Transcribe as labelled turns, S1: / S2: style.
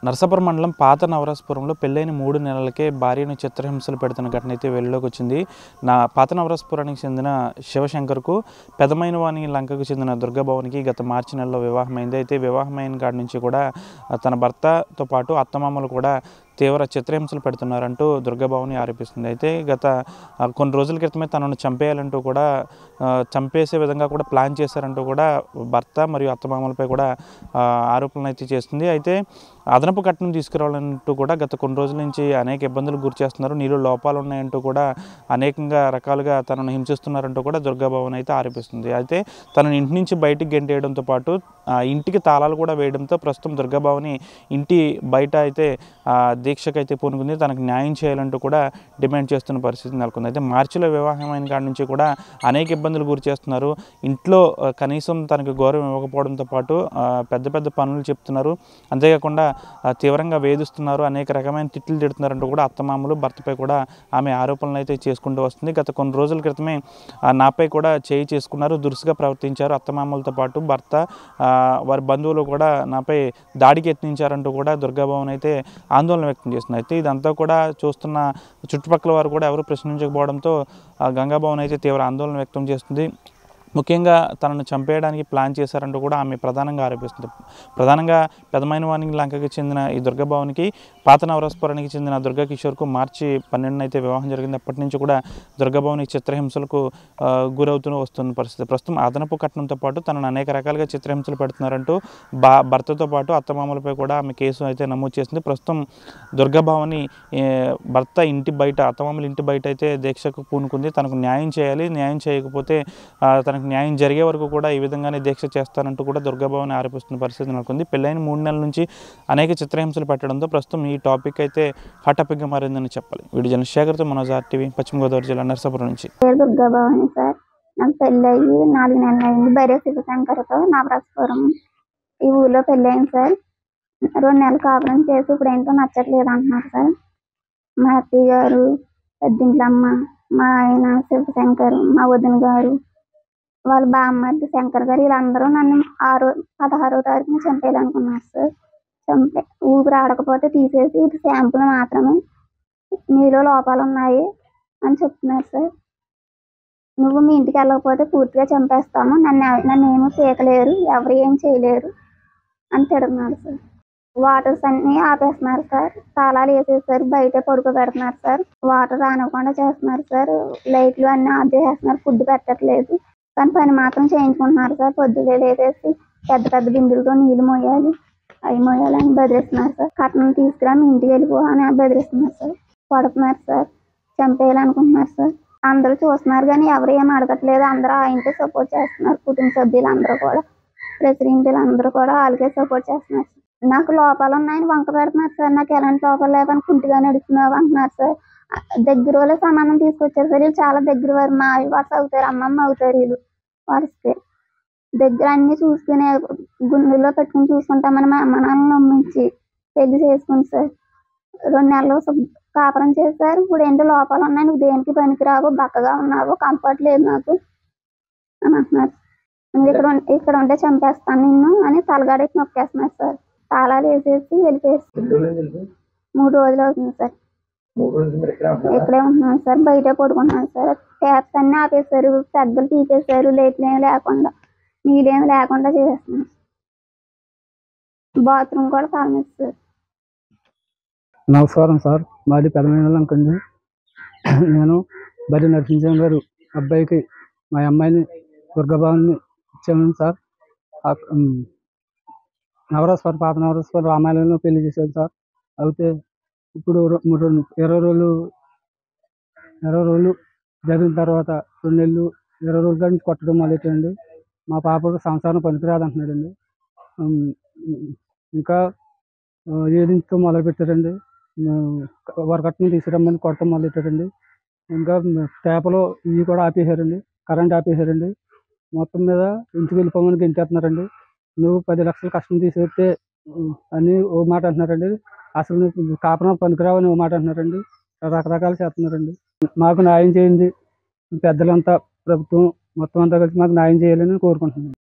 S1: నరసాపురం మండలం పాత నవరాజపురంలో పెళ్ళైన 3 నెలలకే భార్యను చిత్రహింసలు పెడుతున్న ఘటన అయితే వెలుగులోకి వచ్చింది. పాత నవరాజపురానికి చెందిన శివశంకర్కు పెదమైనవాని లంకకు చెందిన దుర్గాభవన్కి గత మార్చి నెలలో వివాహమైంది. అయితే వివాహమైన కాడి నుంచి కూడా తన భర్తతో పాటు అత్తమామలు కూడా తీవ్ర చిత్రహింసలు పెడుతున్నారంటూ దుర్గాభవని ఆరోపిస్తుంది. అయితే గత కొన్ని రోజుల క్రితమే తనను చంపేయాలంటూ కూడా చంపేసే విధంగా కూడా ప్లాన్ చేశారంటూ కూడా భర్త మరియు అత్తమామలపై కూడా ఆరోపణలు అయితే చేస్తుంది. అయితే అదనపు కట్నం తీసుకురావాలంటూ కూడా గత కొన్ని రోజుల నుంచి అనేక ఇబ్బందులకు గురి చేస్తున్నారు. నీలో లోపాలు ఉన్నాయంటూ కూడా అనేకంగా రకాలుగా తనను హింసిస్తున్నారంటూ కూడా దుర్గాభవన్ అయితే ఆరోపిస్తుంది. అయితే తనను ఇంటి నుంచి బయటికి గెంటేయడంతో పాటు ఇంటికి తాళాలు కూడా వేయడంతో ప్రస్తుతం దుర్గాభవని ఇంటి బయట అయితే దీక్షకైతే పూనుకుంది. తనకు న్యాయం చేయాలంటూ కూడా డిమాండ్ చేస్తున్న పరిస్థితి నెలకొంది. అయితే మార్చిలో వివాహమైన కాడి నుంచి కూడా అనేక ఇబ్బందులు గురి చేస్తున్నారు. ఇంట్లో కనీసం తనకు గౌరవం ఇవ్వకపోవడంతో పాటు పెద్ద పెద్ద పనులు చెప్తున్నారు. అంతేకాకుండా తీవ్రంగా వేధిస్తున్నారు, అనేక రకమైన తిట్లు తిడుతున్నారంటూ కూడా అత్తమామలు భర్తపై కూడా ఆమె ఆరోపణలు అయితే చేసుకుంటూ వస్తుంది. గత కొన్ని రోజుల క్రితమే నాపై కూడా చేయి చేసుకున్నారు, దురుసుగా ప్రవర్తించారు. అత్తమామలతో పాటు భర్త వారి బంధువులు కూడా నాపై దాడికి యత్నించారంటూ కూడా దుర్గాభవన్ అయితే ఆందోళన వ్యక్తం చేస్తుంది. అయితే ఇదంతా కూడా చూస్తున్న చుట్టుపక్కల వారు కూడా ఎవరు ప్రశ్నించకపోవడంతో గంగాభవన్ అయితే తీవ్ర ఆందోళన వ్యక్తం చేస్తుంది. ముఖ్యంగా తనను చంపేయడానికి ప్లాన్ చేశారంటూ కూడా ఆమె ప్రధానంగా ఆరోపిస్తుంది. ప్రధానంగా పెదమైనవాని లంకకి చెందిన ఈ దుర్గాభవన్కి పాత నవరాజపురానికి చెందిన దుర్గా కిషోర్కు మార్చి 12న అయితే వివాహం జరిగింది. అప్పటి నుంచి కూడా దుర్గాభవన్ చిత్రహింసలకు గురవుతూ వస్తున్న పరిస్థితి. ప్రస్తుతం అదనపు కట్నంతో పాటు తనను అనేక రకాలుగా చిత్రహింసలు పెడుతున్నారంటూ భర్తతో పాటు అత్తమామలపై కూడా ఆమె కేసు అయితే నమోదు చేసింది. ప్రస్తుతం దుర్గాభవని భర్త ఇంటి బయట, అత్తమామల ఇంటి బయట అయితే దీక్షకు పూనుకుంది. తనకు న్యాయం చేయాలి, న్యాయం చేయకపోతే తనకు న్యాయం జరిగే వరకు కూడా ఈ విధంగానే దీక్ష చేస్తానంటూ కూడా దుర్గాభవన్ ఆరోపిస్తున్న పరిస్థితి నెలకొంది. పెళ్ళైన 3 నెలల నుంచి అనేక చిత్రహింసలు పెట్టడంతో ప్రస్తుతం ఈ టాపిక్ అయితే హాట్ టాపిక్గా మారిందని చెప్పాలి. వీడియో జనశేఖర్తో మనోజ్ RTV, పశ్చిమ గోదావరి జిల్లా నరసాపురం నుంచి.
S2: దుర్గాభవని సార్, నాకు పెళ్ళయ్యి 4 నెలలు అయింది. బైరే శివశంకర్తో నవరాజపురం ఈ ఊళ్ళో పెళ్ళయింది సార్. 2 నెలలు కాపురం చేసి ఇప్పుడు ఏంటో నచ్చట్లేదు అంటున్నారు సార్. మా అత్తయ్య గారు, పెద్దింట్లమ్మ, మా ఆయన శివశంకర్, మా వదిన గారు, వాళ్ళ బామ్మర్ది శంకర్ గారు, వీళ్ళందరూ నన్ను 16వ తారీఖున చంపేయాలనుకున్నారు సార్. ఊపిరి ఆడకపోతే తీసేసి ఇది శాంపుల్ మాత్రమే, నీలో లోపాలు ఉన్నాయి అని చెప్తున్నారు సార్. నువ్వు మీ ఇంటికి వెళ్ళకపోతే పూర్తిగా చంపేస్తాము, నన్ను ఏమీ పీకలేరు, ఎవరు ఏం చేయలేరు అని తిడుతున్నారు సార్. వాటర్స్ అన్నీ ఆపేస్తున్నారు సార్, తాళాలు వేసేసారు, బయటే పడుకోబెడుతున్నారు సార్, వాటర్ రానివ్వకుండా చేస్తున్నారు సార్, లైట్లు అన్నీ ఆఫ్ చేసేస్తున్నారు, ఫుడ్ పెట్టట్లేదు, కానీ పని మాత్రం చేయించుకుంటున్నారు సార్. పొద్దున్నే లేచేసి పెద్ద పెద్ద బిందులతో నీళ్ళు మోయాలి, అవి మోయాలని బెదిరిస్తున్నారు సార్. కట్నం తీసుకురా, మీ ఇంటికి వెళ్ళిపో అని బెదిరిస్తున్నారు సార్. కొడుతున్నారు సార్, చంపేయాలనుకుంటున్నారు సార్. అందరూ చూస్తున్నారు కానీ ఎవరు ఏం అడగట్లేదు, అందరూ ఆయనకే సపోర్ట్ చేస్తున్నారు. కుటుంబ సభ్యులందరూ కూడా, ప్రెసిడెంట్లు అందరూ కూడా వాళ్ళకే సపోర్ట్ చేస్తున్నారు. నాకు లోపాలు ఉన్నాయని వంక పెడుతున్నారు సార్. నాకు ఎలాంటి లోపాలు లేవని కుంటిగా నడుస్తున్నావు అంటున్నారు సార్. దగ్గర వాళ్ళే సంబంధం తీసుకొచ్చారు సార్. వీళ్ళు చాలా దగ్గర వారు, మా వరుస అవుతారు, అమ్మమ్మ అవుతారు. వీళ్ళు వరుసకే దగ్గర అన్ని చూసుకునే గుండెల్లో పెట్టుకుని చూసుకుంటామని మా అమ్మ నాన్నని నమ్మించి పెళ్లి చేసుకుని సార్ 2 నెలలు కాపురం చేశారు. ఇప్పుడు ఏంటో లోపాలు ఉన్నాయి, నువ్వు దేనికి పనికిరావు, బక్కగా ఉన్నావు, కంఫర్ట్ లేదు నాకు అని అంటున్నారు. నువ్వు ఇక్కడ ఉంటే చంపేస్తాను నిన్ను అని తలగాడేసి నొక్కేస్తున్నారు సార్. తాళాలు వేసేసి వెళ్ళిపోయేసి 3 రోజులు అవుతుంది సార్. ఇక్కడే ఉంటున్నాను సార్, బయటే పడుకుంటున్నాను సార్. ట్యాప్స్ అన్నీ ఆపేశారు, పెద్దలు తీసేశారు, లైట్లు ఏమి లేకుండా, నీళ్ళేమి లేకుండా చేసేస్తున్నాను. బాత్రూమ్ కూడా తాళమేస్తారు.
S3: నమస్కారం సార్, మాది పెదమైన లంకండి. నేను బరి నరసింహం గారు అబ్బాయికి మా అమ్మాయిని దుర్గాభవన్ని ఇచ్చాను సార్. పాత నవరాజపురం రామాలయంలో పెళ్లి చేశాను సార్. అయితే ఇప్పుడు 20 రోజులు జరిగిన తర్వాత 2 నెలలు 20 రోజుల నుంచి కొట్టడం మొదలెట్టండి. మా పాపకు సంసారం పనికిరాదు అంటున్నాడండి. ఇంకా ఏడింటితో మొదలు పెట్టారండి. వరకట్నం తీసుకురమ్మని కొట్టడం మొదలెట్టారండి. ఇంకా పేపలో ఇవి కూడా ఆపేశారండి, కరెంట్ ఆపేశారండి. మొత్తం మీద ఇంటికి వెళ్ళిపోమని గెంటేస్తున్నారండి. నువ్వు 10 లక్షలు కష్టం తీసేస్తే అని ఓ మాట అంటున్నారండి. అసలు నువ్వు కాపురం పనికిరావు అని ఓ మాట అంటున్నారండి. రకరకాలు చేస్తున్నారండి. మాకు న్యాయం చేయండి, పెద్దలంతా ప్రభుత్వం మొత్తం అంతా కలిసి మాకు న్యాయం చేయాలని కోరుకుంటున్నాను.